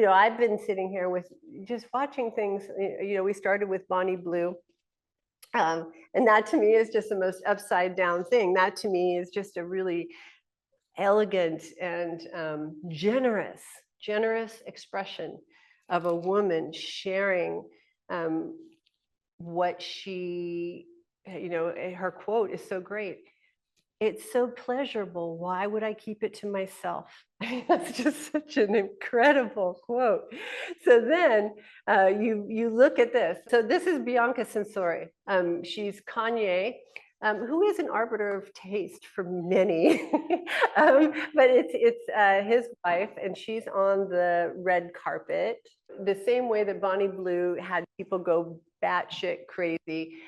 I've been sitting here with just watching things. We started with Bonnie Blue. And that to me is just the most upside down thing. That to me is just a really elegant and generous expression of a woman sharing what she, her quote is so great. It's so pleasurable. Why would I keep it to myself? That's just such an incredible quote. So then you look at this. So this is Bianca Censori. She's Kanye, who is an arbiter of taste for many, but it's his wife, and she's on the red carpet. The same way that Bonnie Blue had people go batshit crazy.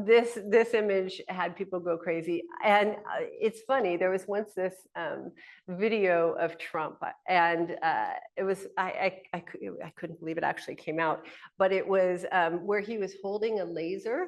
This image had people go crazy, and it's funny. There was once this video of Trump, and it was I couldn't believe it actually came out, but it was where he was holding a laser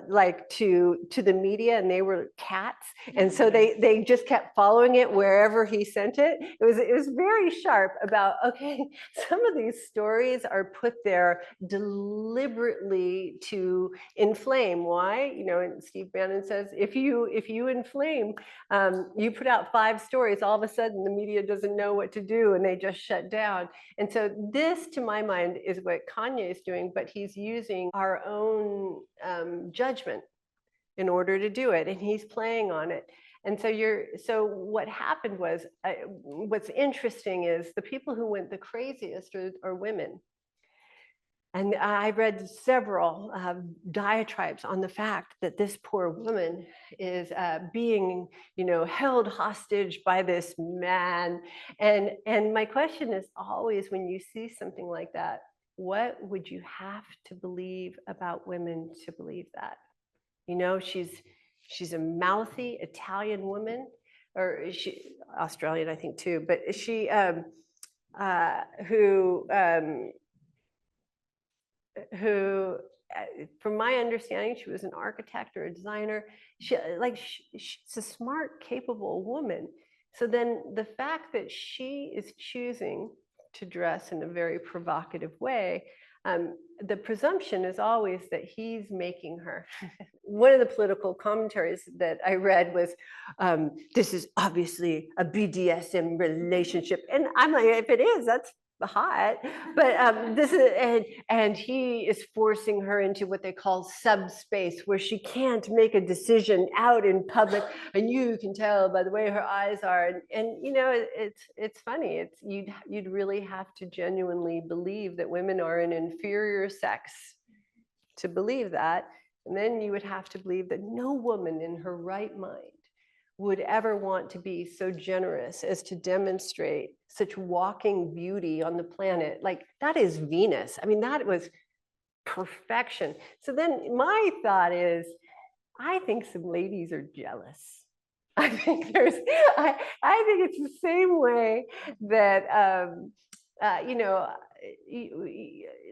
like to the media, and they were cats, and so they just kept following it wherever he sent it. It was very sharp about, okay, some of these stories are put there deliberately to inflame. Why? And Steve Bannon says, if you inflame, you put out 5 stories, all of a sudden the media doesn't know what to do and they just shut down. And so this, to my mind, is what Kanye is doing, but he's using our own judgment in order to do it, and he's playing on it. And so what happened was, what's interesting is the people who went the craziest are women. And I read several diatribes on the fact that this poor woman is being, held hostage by this man. And my question is always, when you see something like that, what would you have to believe about women to believe that? She's a mouthy Italian woman, or Australian, I think too, but she who, from my understanding, she was an architect or a designer. She's a smart, capable woman. So then the fact that she is choosing to dress in a very provocative way, the presumption is always that he's making her. One of the political commentaries that I read was, this is obviously a BDSM relationship. And I'm like, if it is, that's hot. But this is, and he is forcing her into what they call subspace, where she can't make a decision out in public, and you can tell by the way her eyes are. And it's funny. You'd really have to genuinely believe that women are an inferior sex to believe that. And then you would have to believe that no woman in her right mind would ever want to be so generous as to demonstrate such walking beauty on the planet. Like, that is Venus. I mean, that was perfection. So then my thought is, I think some ladies are jealous. I think I think it's the same way that,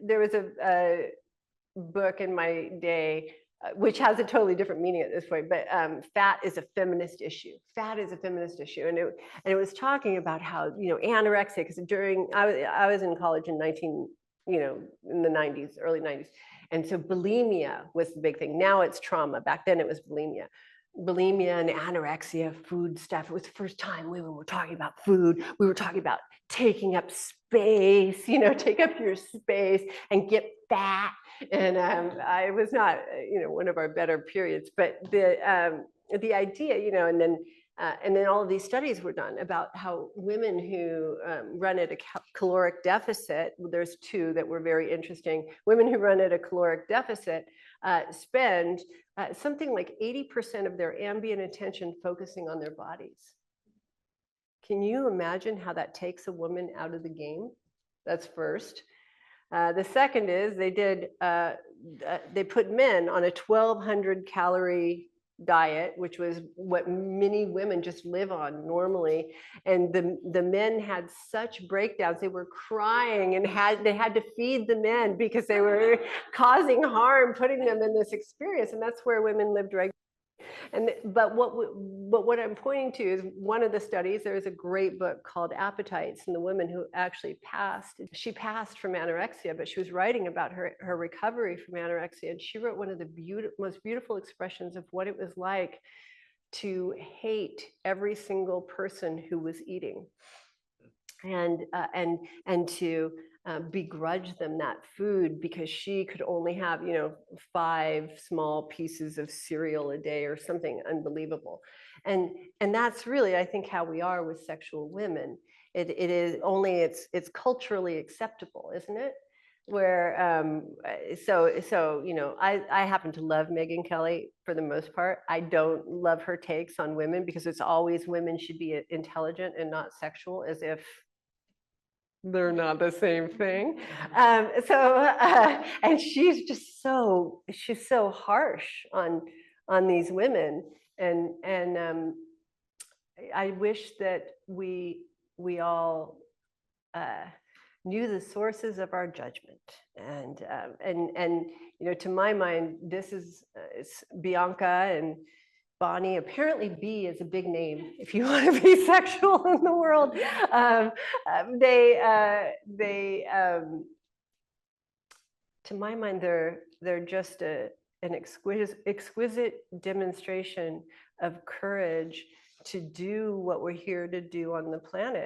there was a book in my day, which has a totally different meaning at this point, but fat is a feminist issue. Fat is a feminist issue, and it was talking about how anorexia. Because I was in college in in the 90s, early 90s, and so bulimia was the big thing. Now it's trauma. Back then it was bulimia. Bulimia and anorexia, food stuff. It was the first time women were talking about food. We were talking about taking up space, take up your space and get fat. And I was not, one of our better periods, but the idea, and then all of these studies were done about how women who run at a caloric deficit, there's 2 that were very interesting. Women who run at a caloric deficit spend something like 80% of their ambient attention focusing on their bodies. Can you imagine how that takes a woman out of the game? That's first. The second is they put men on a 1,200 calorie diet, which was what many women just live on normally. And the men had such breakdowns. They were crying, and they had to feed the men because they were causing harm, putting them in this experience. And that's where women lived regularly. But what I'm pointing to is one of the studies. There is a great book called Appetites, and the woman who actually she passed from anorexia, but she was writing about her recovery from anorexia, and she wrote one of the most beautiful expressions of what it was like to hate every single person who was eating, and to begrudge them that food because she could only have 5 small pieces of cereal a day or something unbelievable. And that's really, I think, how we are with sexual women. It is only it's culturally acceptable, isn't it? Where I happen to love Megyn Kelly for the most part. I don't love her takes on women because it's always women should be intelligent and not sexual, as if they're not the same thing. And she's so harsh on these women, and I wish that we all knew the sources of our judgment, and to my mind, this is it's Bianca and Bonnie. Apparently B is a big name if you want to be sexual in the world. To my mind, they're just an exquisite demonstration of courage to do what we're here to do on the planet.